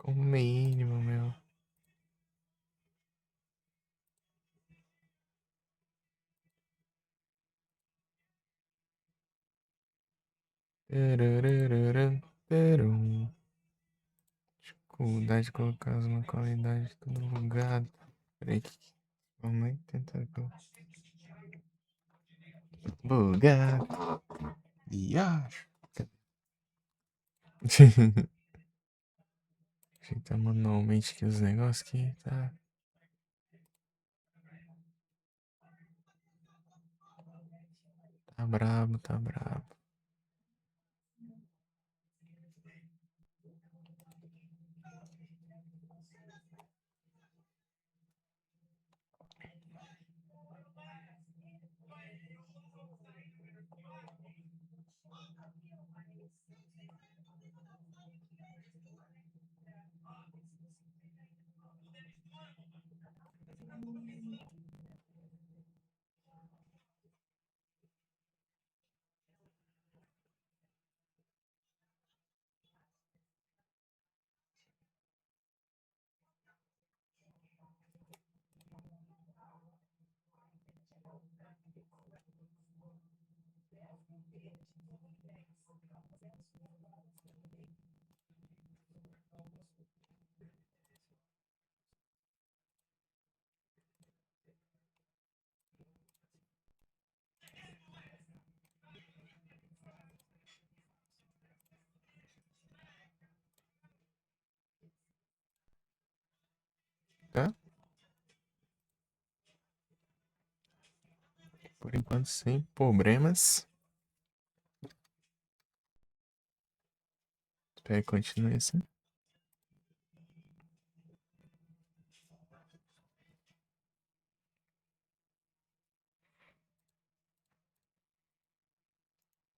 O mínimo, meu. Tararararam, tarum. Dificuldade de colocar uma qualidade em todo lugar. Peraí, vamos tentar. Bugado. Viagem. Ajeitar manualmente aqui os negócios aqui, tá? Tá brabo, tá brabo. Tá? Por enquanto, sem problemas. Espero que continue assim.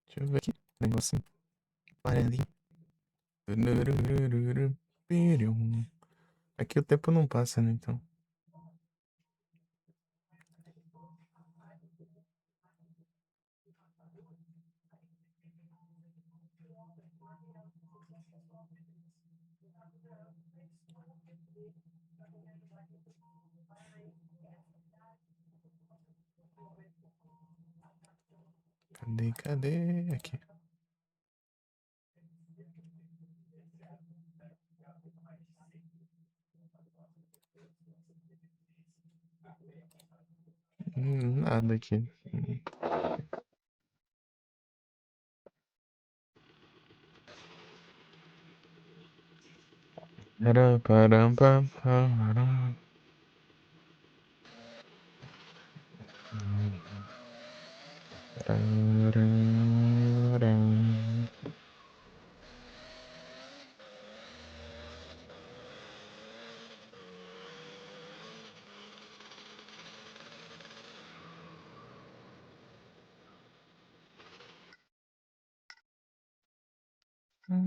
Deixa eu ver aqui. Negocinho. Amarelinho. Aqui o tempo não passa, né? Então. Cadê? Aqui. Nada aqui.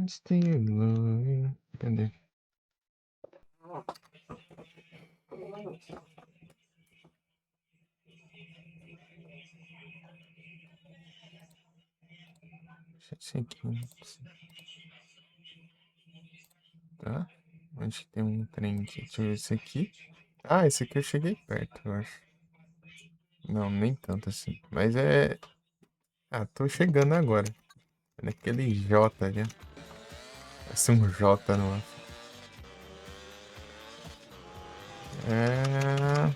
Still loving. Cadê? Deixa esse aqui. Tá? Onde que tem um trem aqui? Deixa eu ver esse aqui. Ah, esse aqui eu cheguei perto, eu acho. Não, nem tanto assim. Mas é. Ah, tô chegando agora. É naquele J ali. Parece um J no. É.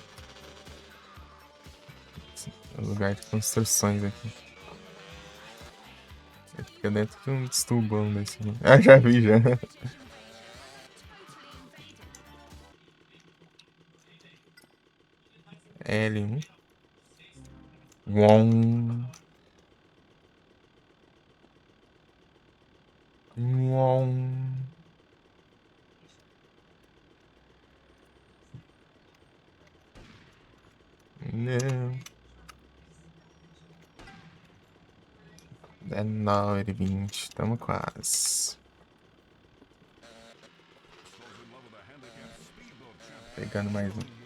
O lugar de construções aqui. Você fica dentro de um tubão desse aqui. Ah, já vi já. L1. Won. Won. Não. 19h20. Tamo quase. Pegando mais um.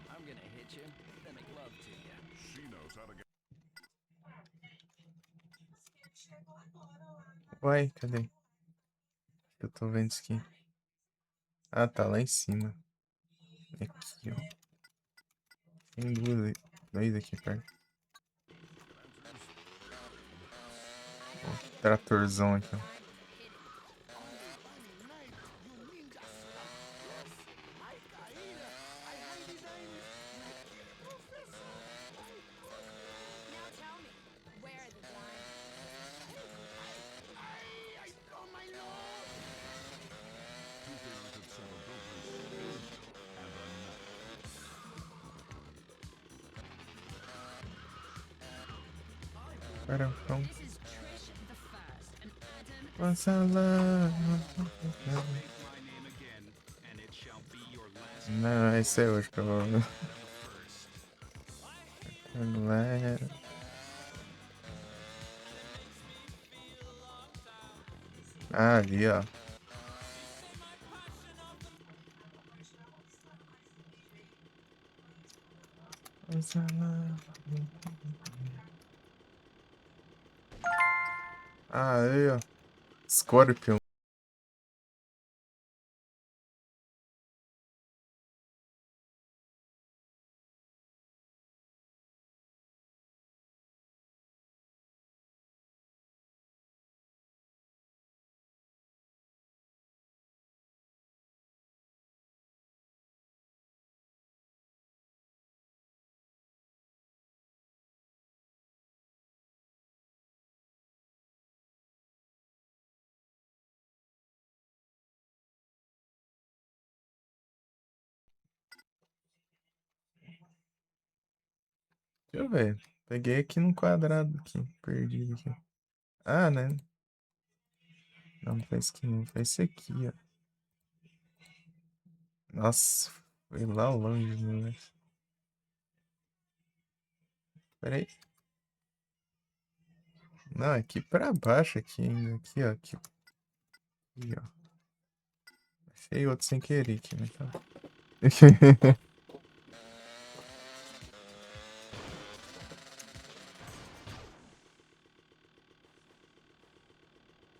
I'm gonna hit you, then make love to you. Uai, cadê? Eu tô vendo isso aqui. Ah, tá lá em cima. Aqui, ó. Tem dois aqui perto. Ó, tratorzão aqui, ó. Para, pronto. Passa lá. Não, esse é hoje, provavelmente. Galera. Ah, ali, ó. Passa lá. Ah, aí, ó. Scorpion. Deixa eu ver. Peguei aqui no quadrado aqui. Perdido aqui. Ah, né? Não, não foi isso aqui não. Foi esse aqui, ó. Nossa, foi lá longe, mano. Pera aí. Não, aqui pra baixo aqui ainda. Aqui, ó. Aqui, ó. Achei outro sem querer aqui, né? Tá.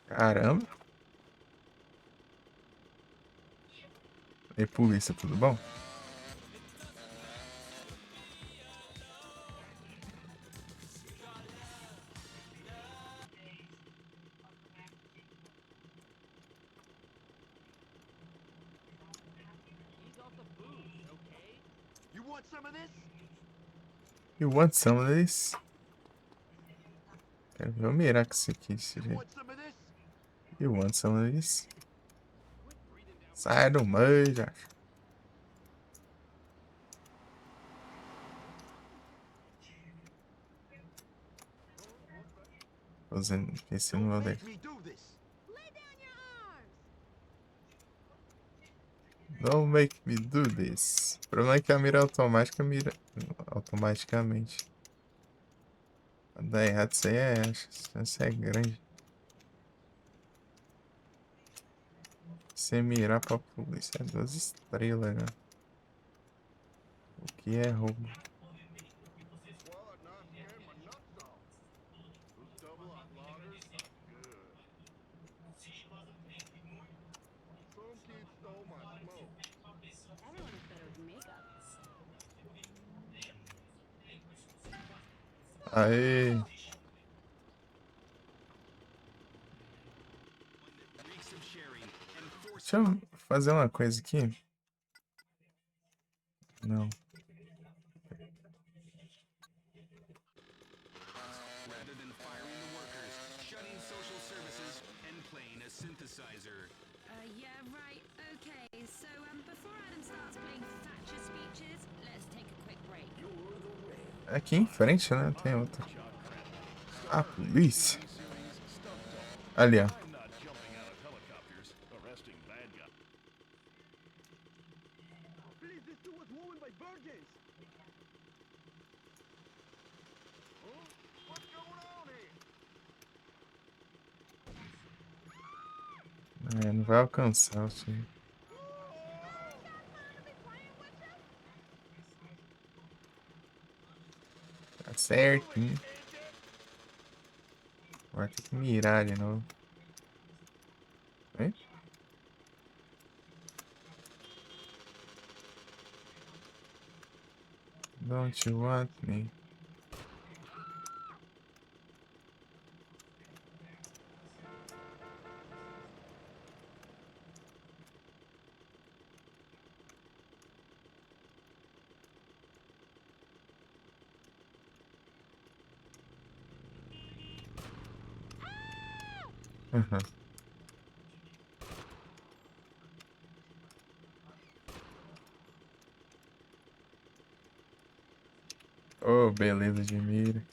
Caramba. E polícia, tudo bom? You want some of this? You want some of this? Quero ver eu mirar com isso aqui desse You jeito. want some of this? You want some of this? Sai do meio, já. Fazendo esse no meu deck. Make me do this. Don't make me do this. O problema é que a mira automática mira automaticamente. Dá errado, isso aí é. A chance é grande. Você mirar pra polícia é 2 estrelas, né? O que é roubo? Aê! Deixa eu fazer uma coisa aqui. Não. Rather than firing the workers, shutting social services, and playing a synthesizer. Yeah, right. Okay, so before Adam starts playing Thatcher speeches, let's take a quick break. Aqui em frente, né? Tem outro. Ah, polícia. Ali, ó. I'm not jumping out of helicopters, arresting bad guys. Please, this dude was woman by virgins. Huh? What's going on here? É, não vai alcançar o time. certinho. Agora tem que mirar de novo. Hein? Don't you want me? Uhum. Oh, beleza de mira.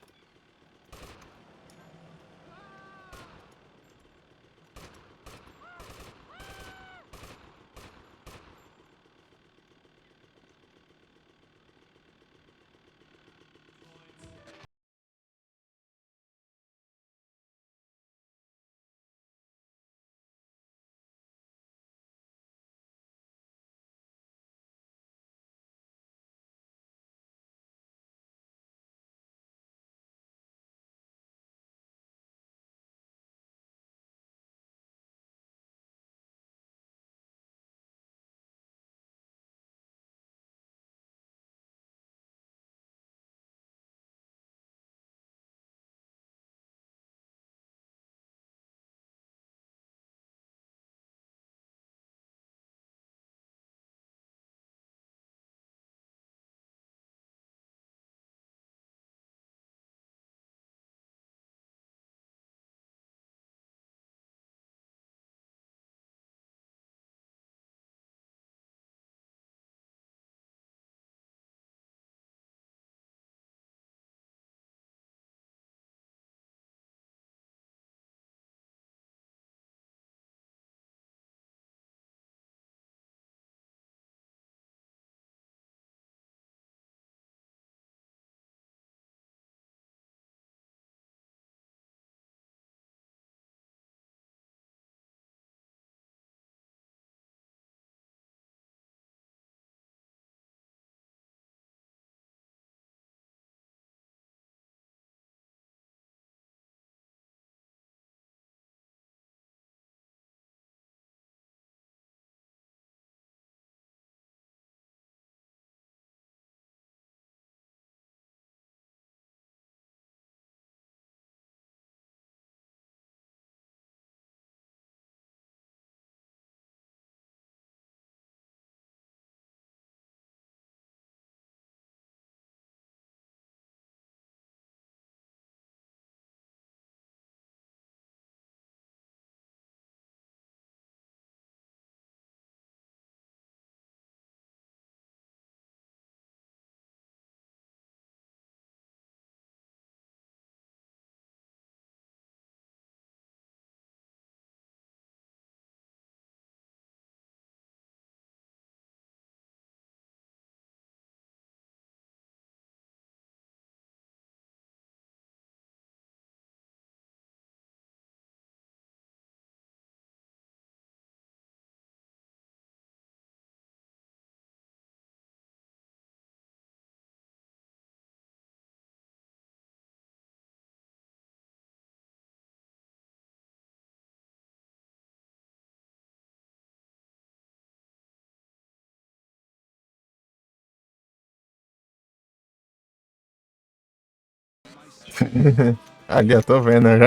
Ali, eu tô vendo já.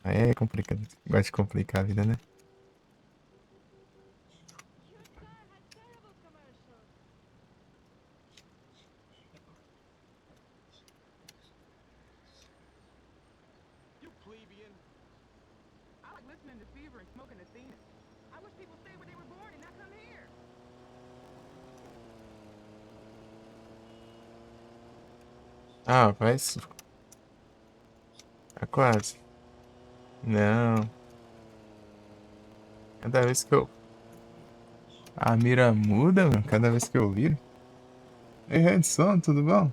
Aí é complicado. Gosto de complicar a vida, né? You plebeian. I like listening to Fever and smoking Athena. I wish people stay where they were born and not come here. Ah, mas. Tá quase. Não. Cada vez que eu. A mira muda, meu. Cada vez que eu viro. Ei, Redson, tudo bom?